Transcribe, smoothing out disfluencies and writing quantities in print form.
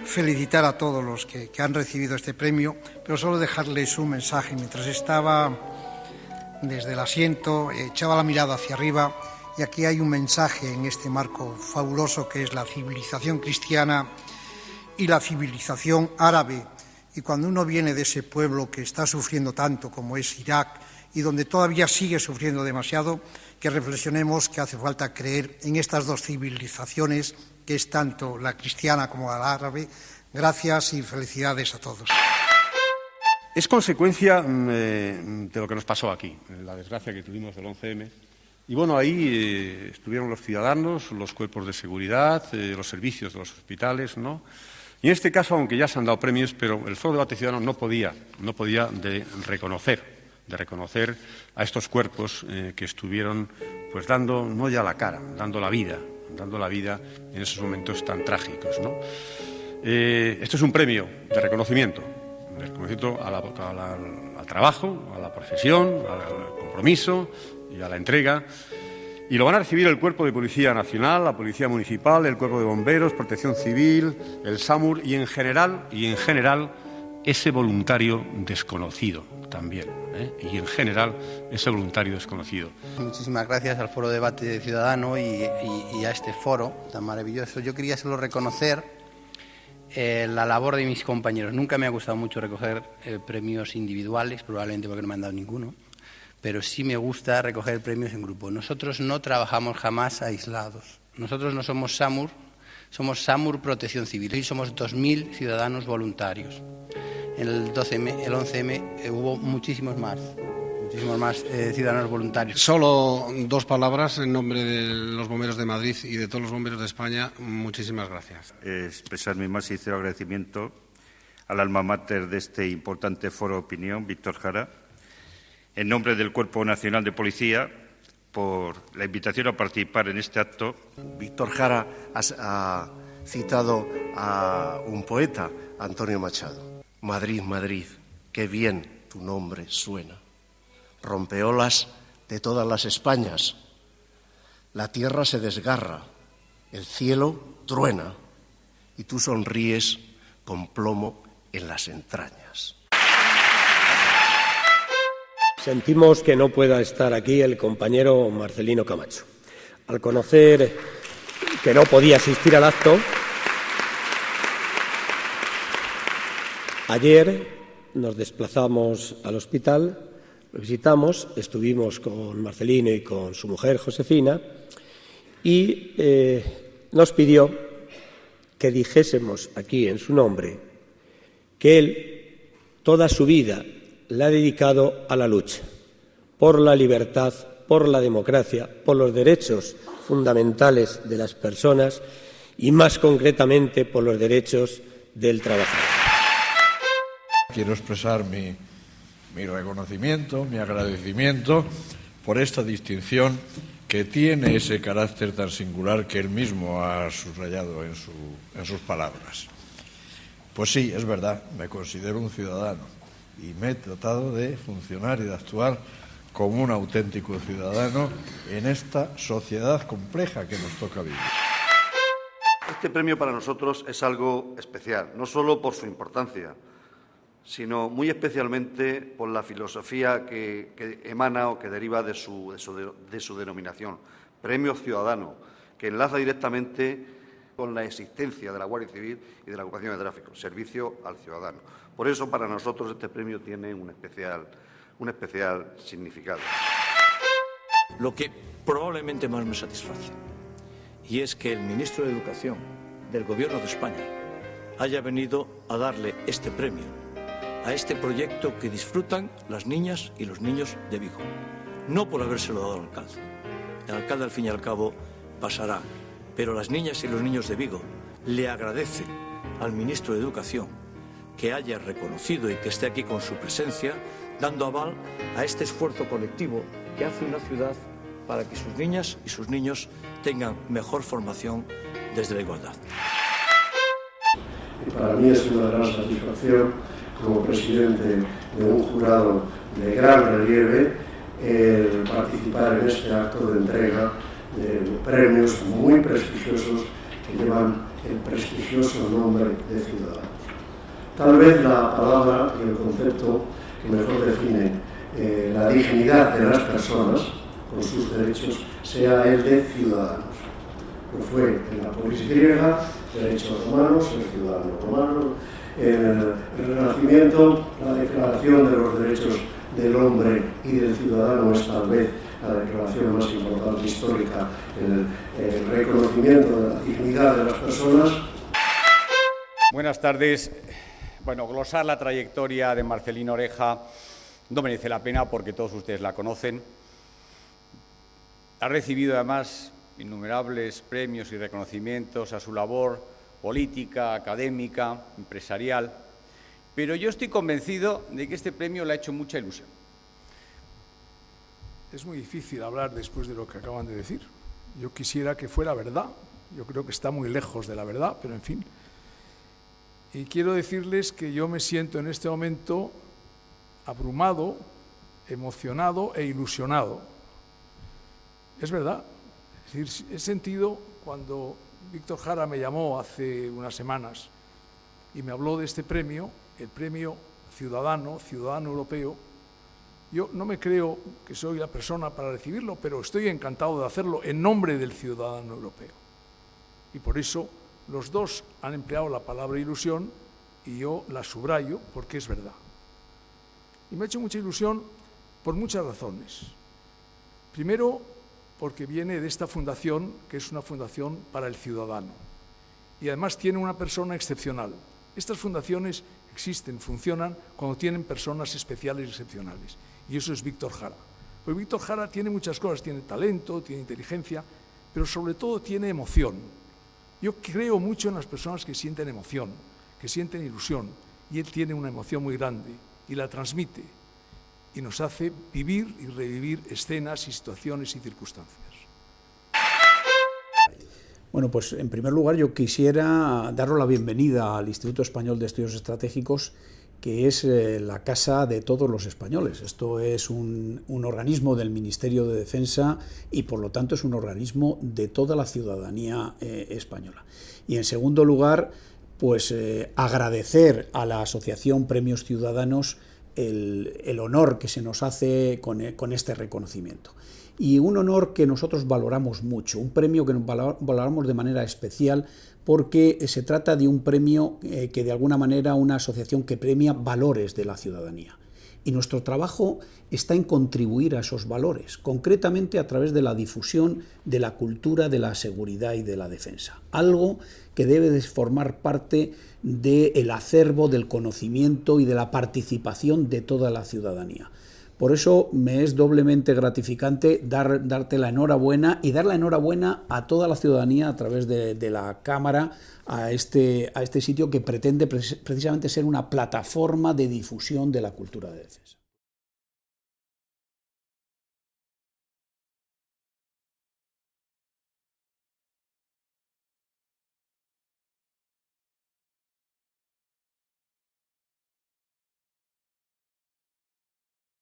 felicitar a todos los que han recibido este premio, pero solo dejarles un mensaje. Mientras estaba desde el asiento, echaba la mirada hacia arriba y aquí hay un mensaje en este marco fabuloso que es la civilización cristiana y la civilización árabe. Y cuando uno viene de ese pueblo que está sufriendo tanto como es Irak y donde todavía sigue sufriendo demasiado, que reflexionemos que hace falta creer en estas dos civilizaciones, que es tanto la cristiana como la árabe. Gracias y felicidades a todos. Es consecuencia de lo que nos pasó aquí, la desgracia que tuvimos del 11M. Y bueno, ahí estuvieron los ciudadanos, los cuerpos de seguridad, los servicios de los hospitales, ¿no? Y en este caso, aunque ya se han dado premios, pero el Foro de Debate Ciudadano no podía reconocer a estos cuerpos que estuvieron pues dando no ya la cara, dando la vida en esos momentos tan trágicos, ¿no? Esto es un premio de reconocimiento al trabajo, a la profesión, al compromiso y a la entrega. Y lo van a recibir el Cuerpo de Policía Nacional, la Policía Municipal, el Cuerpo de Bomberos, Protección Civil, el SAMUR y en general ese voluntario desconocido también, y en general ese voluntario desconocido. Muchísimas gracias al Foro de Debate Ciudadano y a este foro tan maravilloso. Yo quería solo reconocer la labor de mis compañeros. Nunca me ha gustado mucho recoger premios individuales, probablemente porque no me han dado ninguno, pero sí me gusta recoger premios en grupo. Nosotros no trabajamos jamás aislados. Nosotros no somos SAMUR, somos SAMUR Protección Civil y somos 2.000 ciudadanos voluntarios. En el 11M hubo muchísimos más ciudadanos voluntarios. Solo dos palabras en nombre de los bomberos de Madrid y de todos los bomberos de España. Muchísimas gracias. Expresar mi más sincero agradecimiento al alma mater de este importante foro de opinión, Víctor Jara, en nombre del Cuerpo Nacional de Policía, por la invitación a participar en este acto. Víctor Jara ha citado a un poeta, Antonio Machado. Madrid, Madrid, qué bien tu nombre suena. Rompeolas de todas las Españas. La tierra se desgarra, el cielo truena y tú sonríes con plomo en las entrañas. Sentimos que no pueda estar aquí el compañero Marcelino Camacho. Al conocer que no podía asistir al acto, ayer nos desplazamos al hospital, lo visitamos, estuvimos con Marcelino y con su mujer Josefina y nos pidió que dijésemos aquí en su nombre que él toda su vida la ha dedicado a la lucha por la libertad, por la democracia, por los derechos fundamentales de las personas y, más concretamente, por los derechos del trabajador. Quiero expresar mi reconocimiento, mi agradecimiento por esta distinción que tiene ese carácter tan singular que él mismo ha subrayado en sus palabras. Pues sí, es verdad, me considero un ciudadano. Y me he tratado de funcionar y de actuar como un auténtico ciudadano en esta sociedad compleja que nos toca vivir. Este premio para nosotros es algo especial, no solo por su importancia, sino muy especialmente por la filosofía que emana o que deriva de su denominación. Premio Ciudadano, que enlaza directamente con la existencia de la Guardia Civil y de la ocupación de tráfico, servicio al ciudadano. Por eso, para nosotros, este premio tiene un especial significado. Lo que probablemente más me satisface, y es que el ministro de Educación del Gobierno de España haya venido a darle este premio a este proyecto que disfrutan las niñas y los niños de Vigo, no por habérselo dado al alcalde. El alcalde, al fin y al cabo, pasará, pero las niñas y los niños de Vigo le agradecen al ministro de Educación que haya reconocido y que esté aquí con su presencia, dando aval a este esfuerzo colectivo que hace una ciudad para que sus niñas y sus niños tengan mejor formación desde la igualdad. Y para mí es una gran satisfacción, como presidente de un jurado de gran relieve, el participar en este acto de entrega de premios muy prestigiosos que llevan el prestigioso nombre de ciudadano. Tal vez la palabra y el concepto que mejor define la dignidad de las personas con sus derechos sea el de ciudadanos. Lo fue en la polis griega, derechos romanos, el ciudadano romano, en el Renacimiento, la Declaración de los Derechos del Hombre y del Ciudadano es tal vez la declaración más importante histórica en el reconocimiento de la dignidad de las personas. Buenas tardes. Bueno, glosar la trayectoria de Marcelino Oreja no merece la pena porque todos ustedes la conocen. Ha recibido además innumerables premios y reconocimientos a su labor política, académica, empresarial, pero yo estoy convencido de que este premio le ha hecho mucha ilusión. Es muy difícil hablar después de lo que acaban de decir. Yo quisiera que fuera verdad. Yo creo que está muy lejos de la verdad, pero en fin. Y quiero decirles que yo me siento en este momento abrumado, emocionado e ilusionado. Es verdad. Es decir, he sentido cuando Víctor Jara me llamó hace unas semanas y me habló de este premio, el premio Ciudadano Europeo. Yo no me creo que soy la persona para recibirlo, pero estoy encantado de hacerlo en nombre del ciudadano europeo. Y por eso los dos han empleado la palabra ilusión y yo la subrayo porque es verdad. Y me ha hecho mucha ilusión por muchas razones. Primero, porque viene de esta fundación, que es una fundación para el ciudadano. Y además tiene una persona excepcional. Estas fundaciones existen, funcionan cuando tienen personas especiales y excepcionales. Y eso es Víctor Jara. Pues Víctor Jara tiene muchas cosas, tiene talento, tiene inteligencia, pero sobre todo tiene emoción. Yo creo mucho en las personas que sienten emoción, que sienten ilusión, y él tiene una emoción muy grande y la transmite y nos hace vivir y revivir escenas y situaciones y circunstancias. Bueno, pues en primer lugar yo quisiera daros la bienvenida al Instituto Español de Estudios Estratégicos, que es la casa de todos los españoles. Esto es un organismo del Ministerio de Defensa y por lo tanto es un organismo de toda la ciudadanía española. Y en segundo lugar, pues agradecer a la Asociación Premios Ciudadanos el honor que se nos hace con este reconocimiento. Y un honor que nosotros valoramos mucho, un premio que valoramos de manera especial porque se trata de un premio que de alguna manera una asociación que premia valores de la ciudadanía. Y nuestro trabajo está en contribuir a esos valores, concretamente a través de la difusión de la cultura de la seguridad y de la defensa. Algo que debe de formar parte del acervo del conocimiento y de la participación de toda la ciudadanía. Por eso me es doblemente gratificante darte la enhorabuena y dar la enhorabuena a toda la ciudadanía a través de la Cámara a este sitio que pretende precisamente ser una plataforma de difusión de la cultura de defensa.